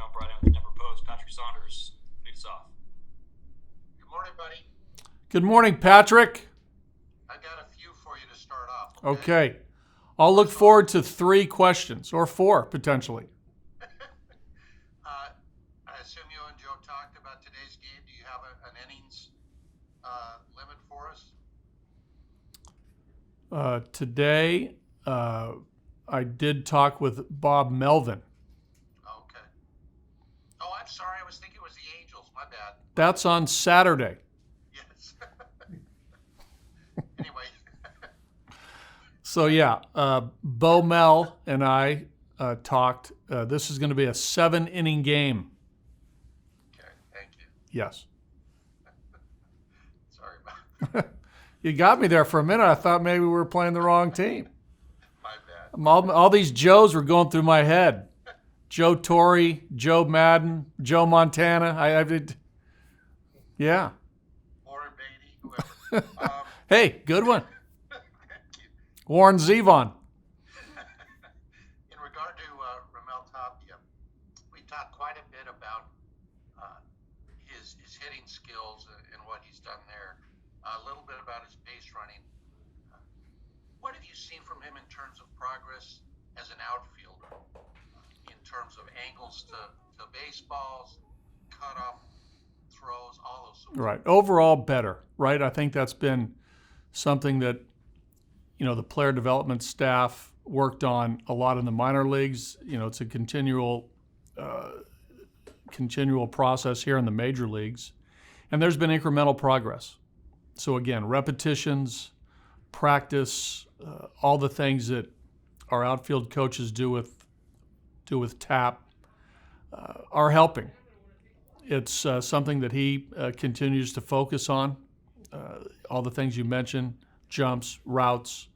jump right in with the Denver Post. Patrick Saunders, lead us off. Good morning, buddy. Good morning, Patrick. I got a few for you to start off. Okay. I'll look forward to 3 questions, or 4, potentially. I assume you and Joe talked about today's game. Do you have an innings limit for us? Today, I did talk with Bob Melvin. Okay. Oh, I'm sorry. I was thinking it was the Angels. My bad. That's on Saturday. Yes. Anyway. So, yeah, Bo Mel and I talked. This is going to be a 7-inning game. Okay, thank you. Yes. Sorry about You got me there for a minute. I thought maybe we were playing the wrong team. my bad. All these Joes were going through my head. Joe Torre, Joe Madden, Joe Montana. I did. Yeah. Warren Beatty, whoever. Hey, good one. Thank you. Warren Zevon. In regard to Ramel Tapia, we talked quite a bit about his hitting skills and what he's done there. A little bit about his base running. What have you seen from him in terms of progress as an outfielder? In terms of angles to baseballs, cutoff throws, all those sorts Right. Overall, better. Right. I think that's been something that the player development staff worked on a lot in the minor leagues. It's a continual process here in the major leagues, and there's been incremental progress. So again, repetitions, practice, all the things that our outfield coaches do with TAP are helping. It's something that he continues to focus on. All the things you mentioned: jumps, routes,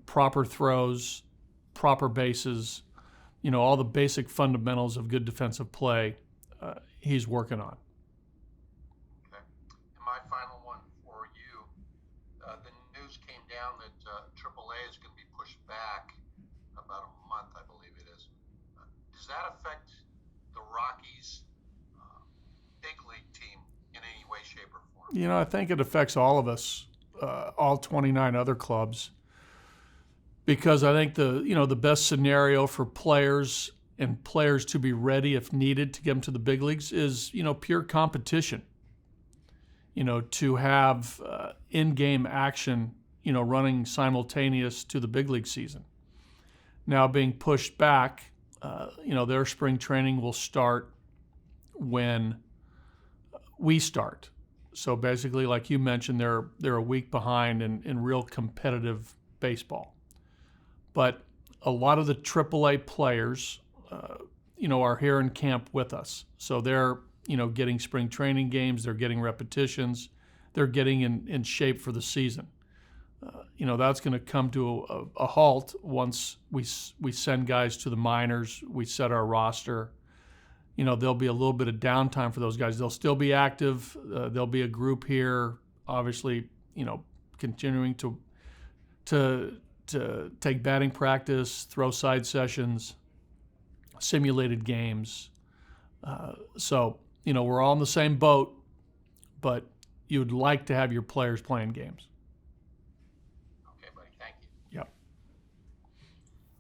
proper throws, proper bases. All the basic fundamentals of good defensive play. He's working on. Okay. And my final one for you, the news came down that AAA is going to be pushed back about a month, I believe it is. Does that affect the Rockies big league team in any way, shape, or form? I think it affects all of us, all 29 other clubs, because I think the best scenario for players to be ready if needed to get them to the big leagues is pure competition. To have in-game action, running simultaneous to the big league season. Now being pushed back, their spring training will start when we start. So basically, like you mentioned, they're a week behind in real competitive baseball. But a lot of the AAA players, are here in camp with us. So they're, getting spring training games, they're getting repetitions, they're getting in shape for the season. That's going to come to a halt once we send guys to the minors, we set our roster. There'll be a little bit of downtime for those guys. They'll still be active. There'll be a group here, obviously, continuing to take batting practice, throw side sessions, simulated games. So, we're all in the same boat, but you'd like to have your players playing games. Okay, buddy. Thank you. Yep.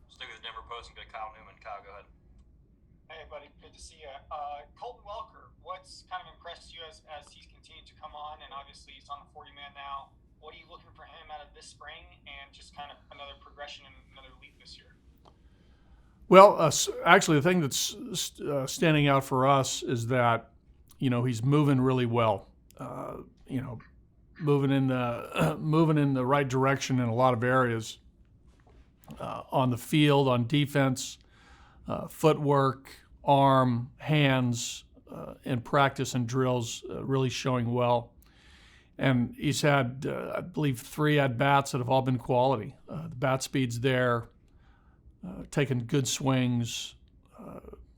Stick with the Denver Post and go to Kyle Newman. Kyle, go ahead. Hey, buddy. Good to see you. Colton Welker, what's kind of impressed you as he's continued to come on, and obviously he's on the 40-man now. What are you looking for him out of this spring, and just kind of another progression in another league this year? Well, actually, the thing that's standing out for us is that, he's moving really well. Moving in the right direction in a lot of areas. On the field, on defense, footwork, arm, hands, in practice and drills, really showing well. And he's had, I believe, 3 at-bats that have all been quality. The bat speed's there, taking good swings,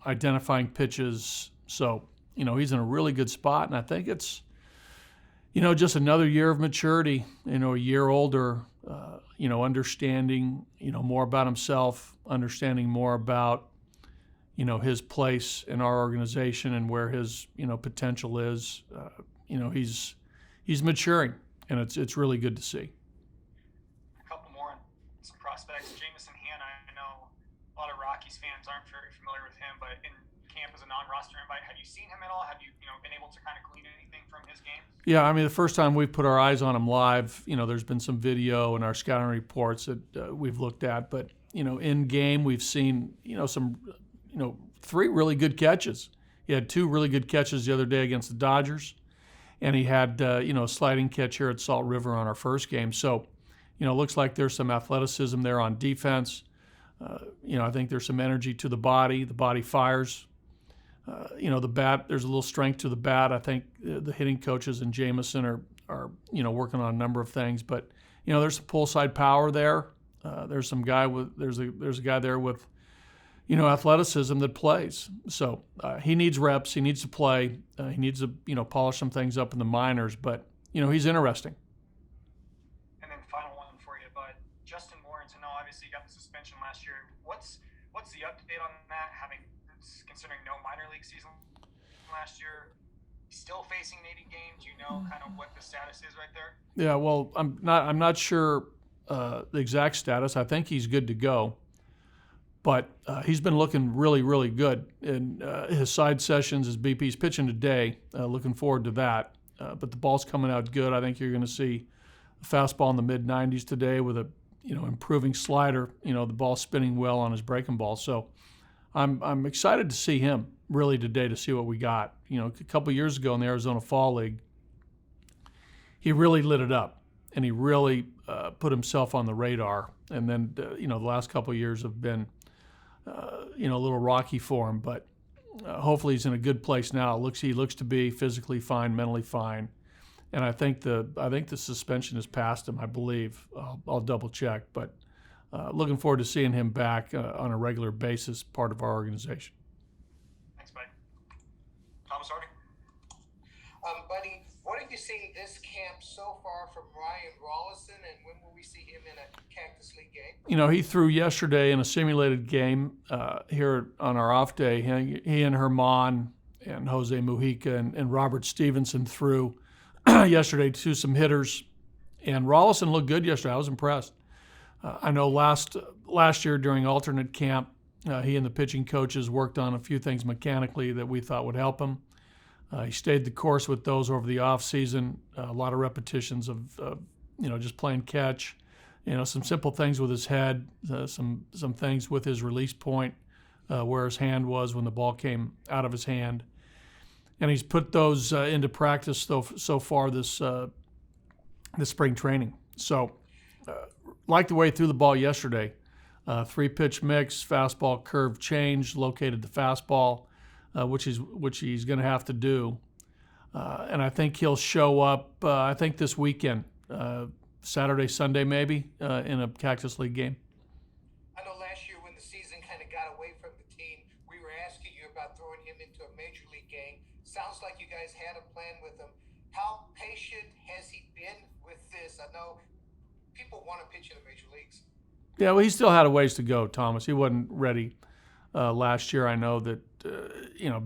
identifying pitches. So, he's in a really good spot. And I think it's, just another year of maturity, a year older, understanding, more about himself, understanding more about, his place in our organization and where his, potential is. He's maturing, and it's really good to see. A couple more on some prospects. Jamison Hanna, I know a lot of Rockies fans aren't very familiar with him, but in camp as a non-roster invite, have you seen him at all? Have you, been able to kind of glean anything from his game? Yeah, I mean, the first time we've put our eyes on him live, there's been some video in our scouting reports that we've looked at, but in game we've seen some 3 really good catches. He had 2 really good catches the other day against the Dodgers, and he had a sliding catch here at Salt River on our first game. So it looks like there's some athleticism there on defense. I think there's some energy to the body. The body fires. The bat, there's a little strength to the bat. I think the hitting coaches and Jamison are working on a number of things, but there's some pull side power there. There's a guy there with athleticism that plays. So he needs reps. He needs to play. He needs to polish some things up in the minors, but he's interesting. And then final one for you, but Justin Lawrence, I know obviously you got the suspension last year. What's the update on that? Considering no minor league season last year, still facing 80 games. You know kind of what the status is right there. Yeah, well, I'm not sure the exact status. I think he's good to go, but he's been looking really, really good in his side sessions. His BP's pitching today. Looking forward to that. But the ball's coming out good. I think you're going to see a fastball in the mid 90s today with a improving slider. The ball spinning well on his breaking ball. So I'm excited to see him really today to see what we got. A couple years ago in the Arizona Fall League, he really lit it up, and he really put himself on the radar. And then the last couple of years have been a little rocky for him, but hopefully he's in a good place now. He looks to be physically fine, mentally fine, and I think the suspension has passed him. I believe I'll double check, but. Looking forward to seeing him back on a regular basis, part of our organization. Thanks, buddy. Thomas Hardy. Buddy, what have you seen this camp so far from Ryan Rollison, and when will we see him in a Cactus League game? He threw yesterday in a simulated game here on our off day. He and Herman and Jose Mujica and Robert Stevenson threw yesterday to some hitters, and Rollison looked good yesterday. I was impressed. I know last year during alternate camp, he and the pitching coaches worked on a few things mechanically that we thought would help him. He stayed the course with those over the off season. A lot of repetitions of just playing catch. Some simple things with his head, some things with his release point, where his hand was when the ball came out of his hand, and he's put those into practice so far this spring training. So. Like the way he threw the ball yesterday. 3-pitch mix, fastball curve change, located the fastball, which he's going to have to do. And I think he'll show up, this weekend, Saturday, Sunday maybe, in a Cactus League game. I know last year when the season kind of got away from the team, we were asking you about throwing him into a major league game. Sounds like you guys had a plan with him. How patient has he been with this? I know people want to pitch in the major leagues. Yeah, well, he still had a ways to go, Thomas. He wasn't ready last year. I know that,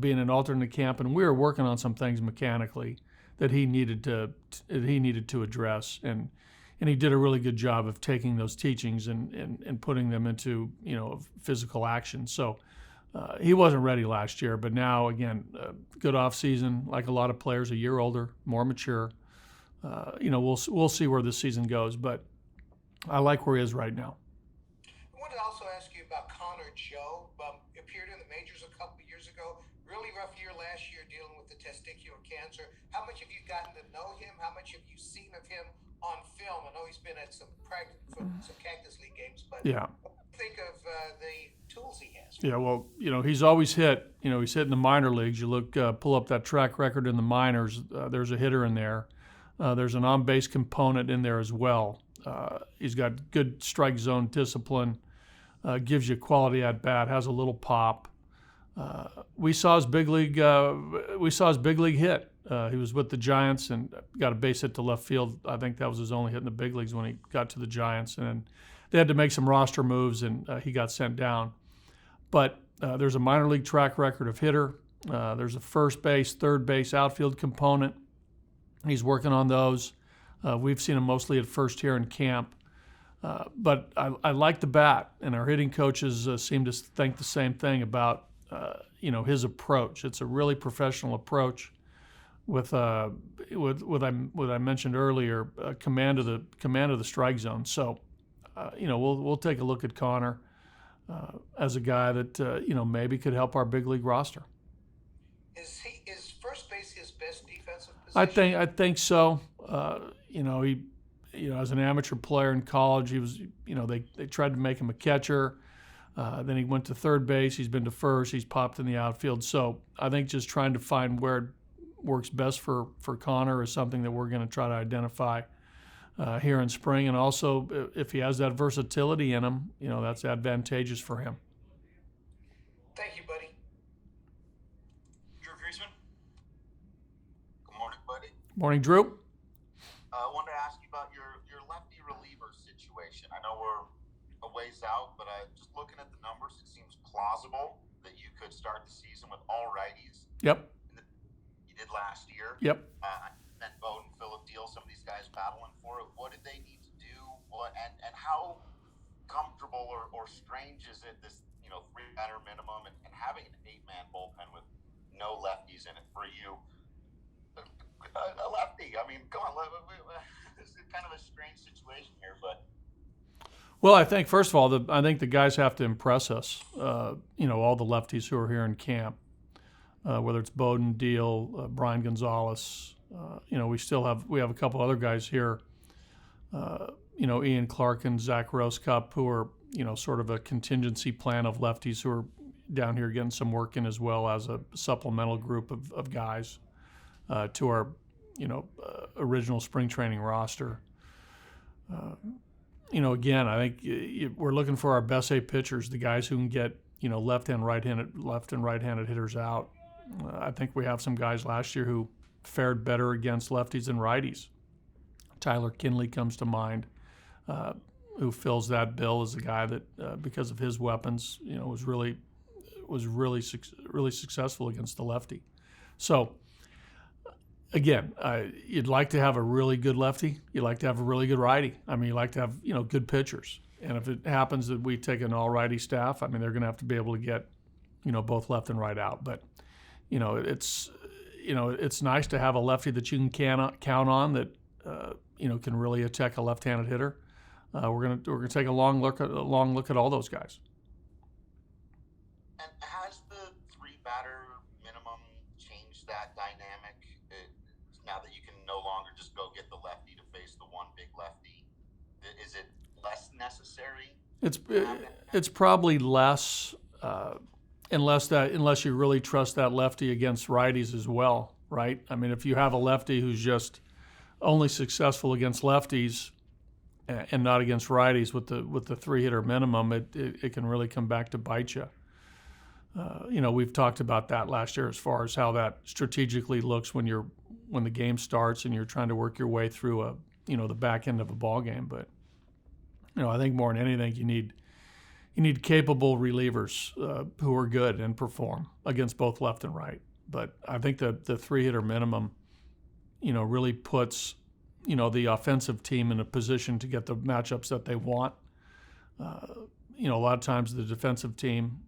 being an alternate camp, and we were working on some things mechanically that he needed to address, and he did a really good job of taking those teachings and putting them into physical action. So he wasn't ready last year, but now again, good off season. Like a lot of players, a year older, more mature. We'll see where this season goes, but I like where he is right now. I wanted to also ask you about Connor Joe. Appeared in the majors a couple of years ago. Really rough year last year dealing with the testicular cancer. How much have you gotten to know him? How much have you seen of him on film? I know he's been at some Cactus League games, but yeah. What do you think of the tools he has? Yeah, well, he's always hit. He's hit in the minor leagues. You pull up that track record in the minors. There's a hitter in there. There's an on-base component in there as well. He's got good strike zone discipline, gives you quality at bat, has a little pop. We saw his big league hit. He was with the Giants and got a base hit to left field. I think that was his only hit in the big leagues when he got to the Giants, and they had to make some roster moves, and he got sent down. But There's a minor league track record of hitter. There's a first base, third base, outfield component. He's working on those. We've seen him mostly at first here in camp. But I like the bat, and our hitting coaches seem to think the same thing about his approach. It's a really professional approach with what I mentioned earlier, command of the strike zone. So we'll take a look at Connor as a guy that maybe could help our big league roster. Is first base his best defensive position? I think so. He as an amateur player in college, he was they tried to make him a catcher. Then he went to third base. He's been to first. He's popped in the outfield. So I think just trying to find where it works best for Connor is something that we're going to try to identify here in spring. And also, if he has that versatility in him, that's advantageous for him. Thank you, buddy. Drew Friesman. Good morning, buddy. Morning, Drew. I wanted to ask you about your lefty reliever situation. I know we're a ways out, but just looking at the numbers, it seems plausible that you could start the season with all righties. Yep. You did last year. Yep. And Bowden, Phillip Deal, some of these guys battling for it. What did they need to do? And how comfortable or strange is it, this 3-batter minimum and having an 8-man bullpen with no lefties in it for you? A lefty. I mean, come on. This is kind of a strange situation here, but. Well, I think first of all, I think the guys have to impress us. All the lefties who are here in camp, whether it's Bowden, Deal, Brian Gonzalez. We have a couple other guys here. Ian Clark and Zach Rosecup, who are sort of a contingency plan of lefties who are down here getting some work in, as well as a supplemental group of guys to our original spring training roster. Again, I think we're looking for our best 8 pitchers, the guys who can get left and right-handed hitters out. I think we have some guys last year who fared better against lefties than righties. Tyler Kinley comes to mind, who fills that bill as a guy that, because of his weapons, was really successful against the lefty. So, again, you'd like to have a really good lefty. You'd like to have a really good righty. I mean, you'd like to have good pitchers. And if it happens that we take an all-righty staff, I mean, they're going to have to be able to get both left and right out. But it's nice to have a lefty that you can count on that can really attack a left-handed hitter. We're gonna take a long look at all those guys. And has the 3-batter minimum changed that dynamic? Now that you can no longer just go get the lefty to face the one big lefty, is it less necessary? It's probably less. Unless you really trust that lefty against righties as well, right? I mean, if you have a lefty who's just only successful against lefties and not against righties with the 3-hitter minimum, it can really come back to bite you. We've talked about that last year as far as how that strategically looks when the game starts and you're trying to work your way through the back end of a ball game. But I think more than anything, you need capable relievers who are good and perform against both left and right. But I think the 3-hitter minimum, really puts, the offensive team in a position to get the matchups that they want. A lot of times the defensive team,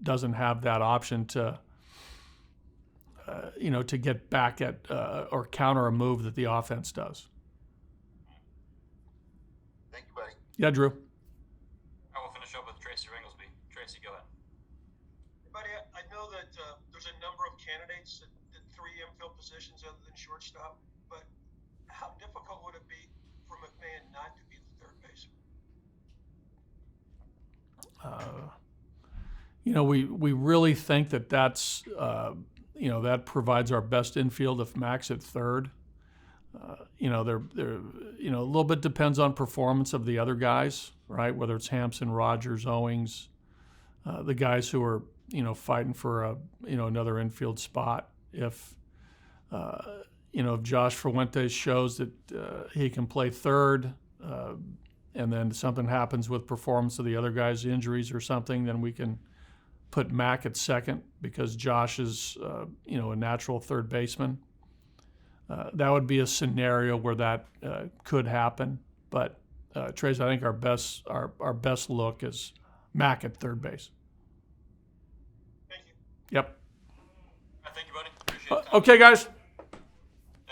doesn't have that option to get back at or counter a move that the offense does. Thank you, buddy. Yeah, Drew. I will finish up with Tracy Ringlesby. Tracy, go ahead. Buddy, I know that there's a number of candidates at 3 infield positions other than shortstop, but how difficult would it be for McMahon not to be the third baseman? We really think that's that provides our best infield if Mac's at third. They're a little bit depends on performance of the other guys, right? Whether it's Hampson, Rogers, Owings, the guys who are fighting for another infield spot. If Josh Fuentes shows that he can play third, and then something happens with performance of the other guys, injuries or something, then we can put Mac at second because Josh is, a natural third baseman. That would be a scenario where that could happen. But Trace, I think our best look is Mac at third base. Thank you. Yep. Thank you, buddy. Appreciate it. Okay, guys.